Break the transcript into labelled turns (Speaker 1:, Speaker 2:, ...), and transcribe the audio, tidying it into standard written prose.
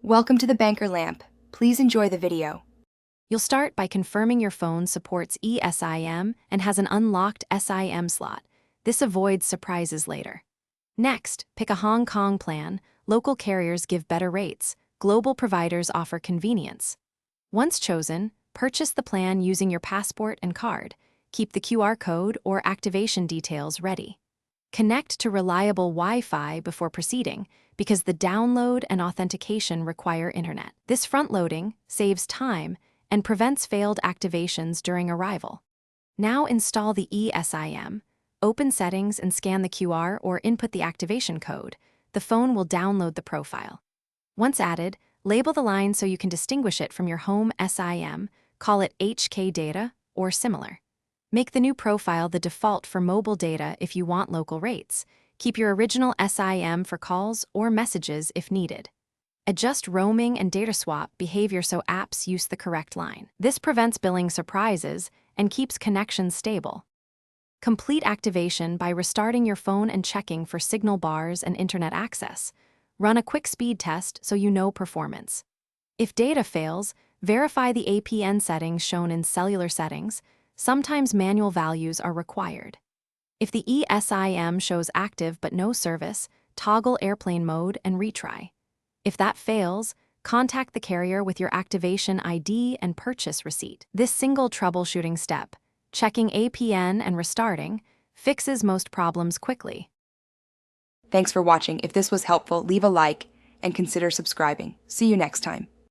Speaker 1: Welcome to the Banker Lamp. Please enjoy the video.
Speaker 2: You'll start by confirming your phone supports eSIM and has an unlocked SIM slot. This avoids surprises later. Next, pick a Hong Kong plan. Local carriers give better rates. Global providers offer convenience. Once chosen, purchase the plan using your passport and card. Keep the QR code or activation details ready. Connect to reliable Wi-Fi before proceeding, because the download and authentication require internet. This front-loading saves time and prevents failed activations during arrival. Now install the eSIM. Open Settings and scan the QR or input the activation code. The phone will download the profile. Once added, label the line so you can distinguish it from your home SIM, call it HK data or similar. Make the new profile the default for mobile data if you want local rates. Keep your original SIM for calls or messages if needed. Adjust roaming and data swap behavior so apps use the correct line. This prevents billing surprises and keeps connections stable. Complete activation by restarting your phone and checking for signal bars and internet access. Run a quick speed test so you know performance. If data fails, verify the APN settings shown in cellular settings. Sometimes manual values are required. If the eSIM shows active but no service, toggle airplane mode and retry. If that fails, contact the carrier with your activation ID and purchase receipt. This single troubleshooting step, checking APN and restarting, fixes most problems quickly.
Speaker 1: Thanks for watching. If this was helpful, leave a like and consider subscribing. See you next time.